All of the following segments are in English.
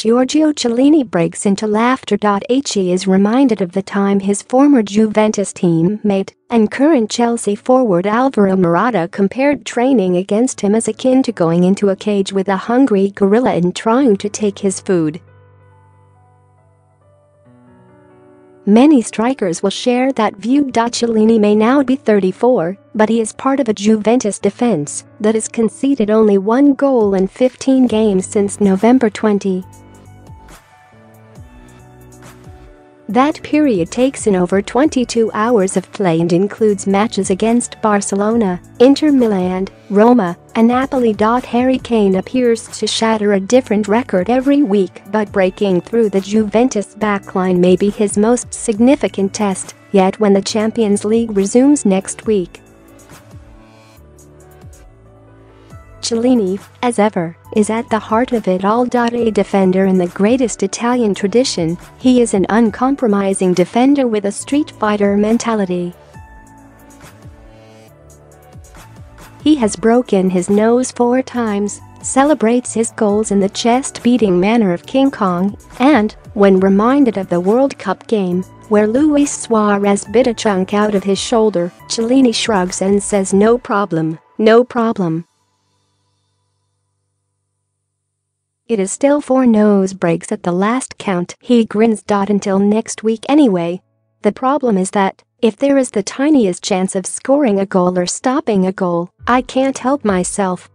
Giorgio Chiellini breaks into laughter.He is reminded of the time his former Juventus teammate and current Chelsea forward Alvaro Morata compared training against him as akin to going into a cage with a hungry gorilla and trying to take his food. Many strikers will share that view.Chiellini may now be 34, but he is part of a Juventus defense that has conceded only 1 goal in 15 games since November 20. That period takes in over 22 hours of play and includes matches against Barcelona, Inter Milan, Roma, and Napoli. Harry Kane appears to shatter a different record every week, but breaking through the Juventus backline may be his most significant test yet when the Champions League resumes next week. Chiellini, as ever, is at the heart of it all. A defender in the greatest Italian tradition, he is an uncompromising defender with a street fighter mentality. He has broken his nose 4 times, celebrates his goals in the chest-beating manner of King Kong, and, when reminded of the World Cup game, where Luis Suarez bit a chunk out of his shoulder, Chiellini shrugs and says no problem, no problem. It is still 4 nose breaks at the last count. He grins. Until next week anyway. The problem is that, if there is the tiniest chance of scoring a goal or stopping a goal, I can't help myself.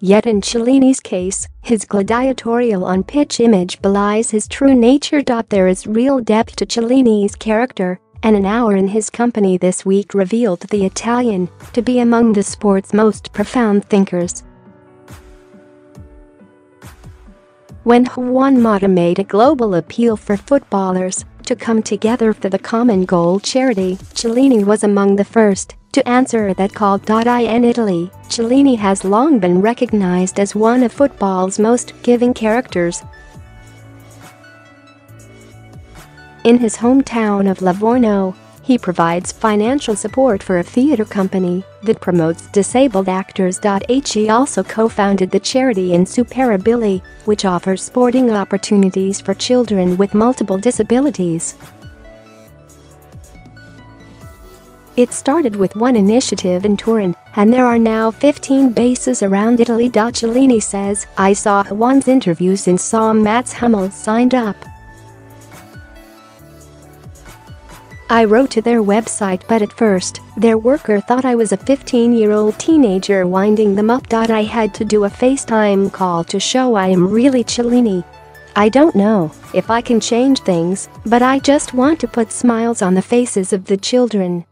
Yet in Chiellini's case, his gladiatorial on-pitch image belies his true nature. There is real depth to Chiellini's character, and an hour in his company this week revealed the Italian to be among the sport's most profound thinkers. When Juan Mata made a global appeal for footballers to come together for the common goal charity, Chiellini was among the first to answer that call. In Italy, Chiellini has long been recognized as one of football's most giving characters. In his hometown of Livorno, he provides financial support for a theater company that promotes disabled actors. He also co-founded the charity ＳUBCRIBER, which offers sporting opportunities for children with multiple disabilities. It started with one initiative in Turin, and there are now 15 bases around Italy. Chiellini says, I saw Juan's interviews and saw Mats Hummels signed up. I wrote to their website, but at first, their worker thought I was a 15-year-old teenager winding them up. I had to do a FaceTime call to show I am really Chiellini. I don't know if I can change things, but I just want to put smiles on the faces of the children.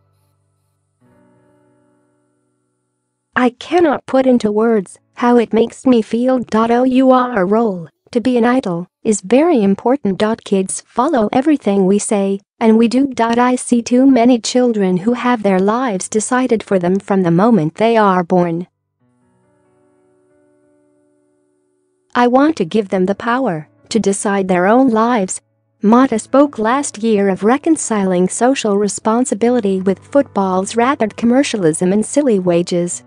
I cannot put into words how it makes me feel. Our role, to be an idol, is very important. Kids follow everything we say, and we do. I see too many children who have their lives decided for them from the moment they are born. I want to give them the power to decide their own lives. Mata spoke last year of reconciling social responsibility with football's rapid commercialism and silly wages.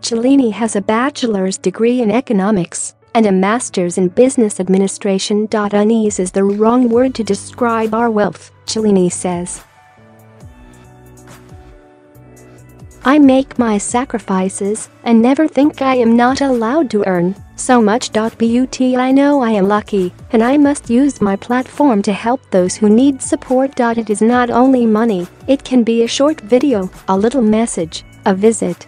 Chiellini has a bachelor's degree in economics and a master's in business administration. Unease is the wrong word to describe our wealth, Chiellini says. I make my sacrifices and never think I am not allowed to earn so much. But I know I am lucky, and I must use my platform to help those who need support. It is not only money, it can be a short video, a little message, a visit.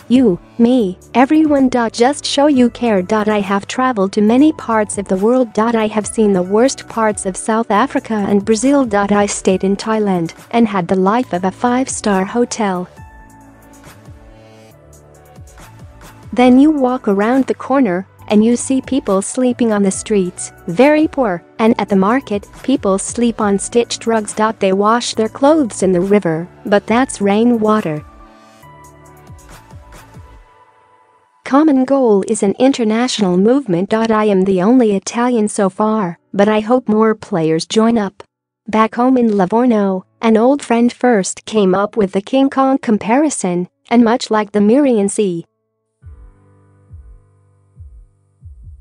You, me, everyone. Just show you care. I have traveled to many parts of the world. I have seen the worst parts of South Africa and Brazil. I stayed in Thailand and had the life of a 5-star hotel. Then you walk around the corner and you see people sleeping on the streets, very poor, and at the market, people sleep on stitched rugs. They wash their clothes in the river, but that's rainwater. Common Goal is an international movement. I am the only Italian so far, but I hope more players join up. Back home in Livorno, An old friend first came up with the King Kong comparison, and much like the Mirian Sea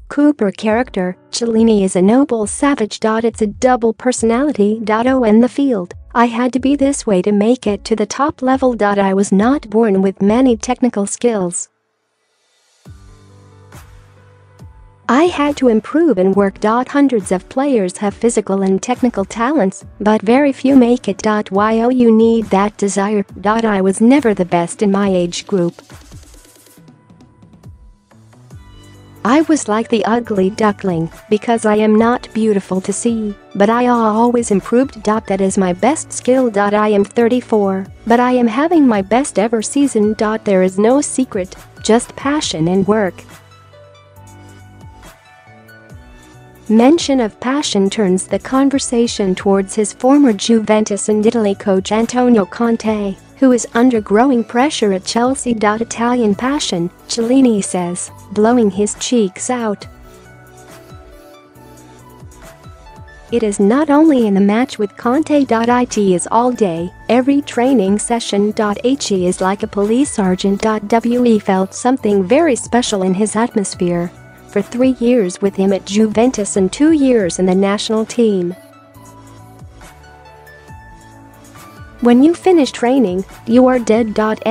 Cooper character, Chiellini is a noble savage. It's a double personality. Oh, in the field, I had to be this way to make it to the top level. I was not born with many technical skills. I had to improve and work. Hundreds of players have physical and technical talents, but very few make it. Why you need that desire. I was never the best in my age group. I was like the ugly duckling because I am not beautiful to see, but I always improved. That is my best skill. I am 34, but I am having my best ever season. There is no secret, just passion and work. Mention of passion turns the conversation towards his former Juventus and Italy coach Antonio Conte, who is under growing pressure at Chelsea. Italian passion, Chiellini says, blowing his cheeks out. It is not only in the match with Conte. It is all day, every training session. He is like a police sergeant. We felt something very special in his atmosphere. For 3 years with him at Juventus and 2 years in the national team. When you finish training, you are dead. Not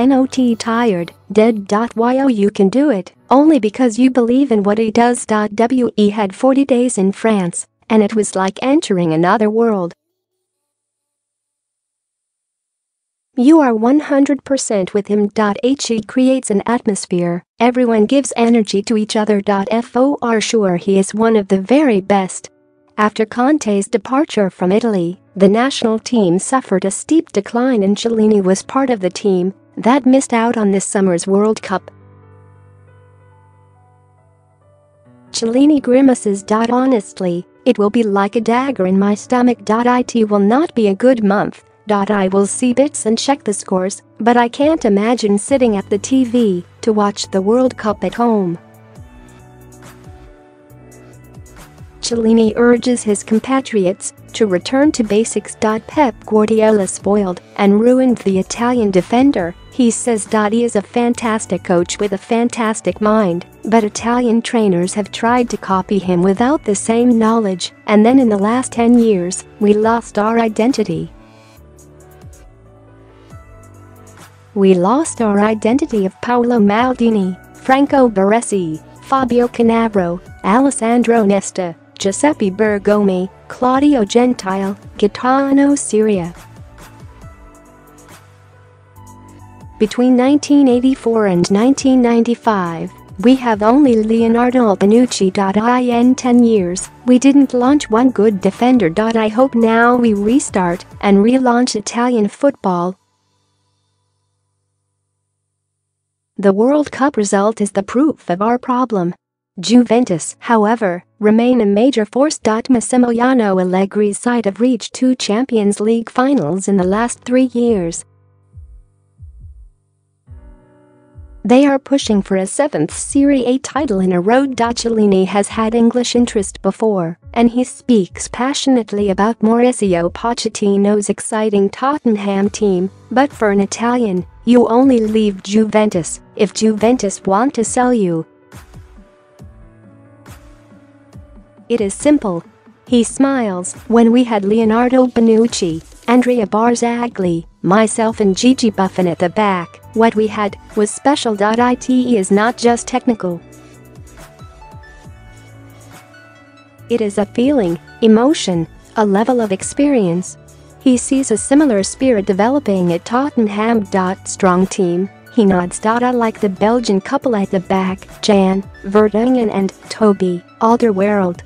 tired, dead. You can do it, only because you believe in what he does. We had 40 days in France, and it was like entering another world. You are 100% with him. He creates an atmosphere, everyone gives energy to each other. For sure he is one of the very best. After Conte's departure from Italy, the national team suffered a steep decline and Chiellini was part of the team that missed out on this summer's World Cup. Chiellini grimaces. Honestly, it will be like a dagger in my stomach. It will not be a good month. I will see bits and check the scores, but I can't imagine sitting at the TV to watch the World Cup at home. Chiellini urges his compatriots to return to basics. Pep Guardiola spoiled and ruined the Italian defender, he says. He is a fantastic coach with a fantastic mind, but Italian trainers have tried to copy him without the same knowledge, and then in the last 10 years, we lost our identity. We lost our identity of Paolo Maldini, Franco Baresi, Fabio Cannavaro, Alessandro Nesta, Giuseppe Bergomi, Claudio Gentile, Gaetano Ciria. Between 1984 and 1995, we have only Leonardo Bonucci. In 10 years, we didn't launch one good defender. I hope now we restart and relaunch Italian football. The World Cup result is the proof of our problem. Juventus, however, remain a major force. Massimiliano Allegri's side have reached 2 Champions League finals in the last 3 years. They are pushing for a 7th Serie A title in a row. Chiellini has had English interest before, and he speaks passionately about Mauricio Pochettino's exciting Tottenham team, but for an Italian, you only leave Juventus if Juventus want to sell you. It is simple. He smiles. When we had Leonardo Bonucci, Andrea Barzagli, myself and Gigi Buffon at the back, what we had was special. It is not just technical. It is a feeling, emotion, a level of experience. He sees a similar spirit developing at Tottenham. Strong team, he nods. I like the Belgian couple at the back, Jan Vertonghen and Toby Alderweireld.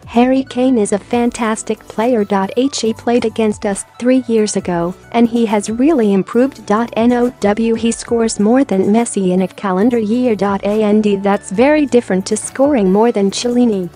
Harry Kane is a fantastic player. He played against us 3 years ago, and he has really improved. He scores more than Messi in a calendar year. And that's very different to scoring more than Chiellini.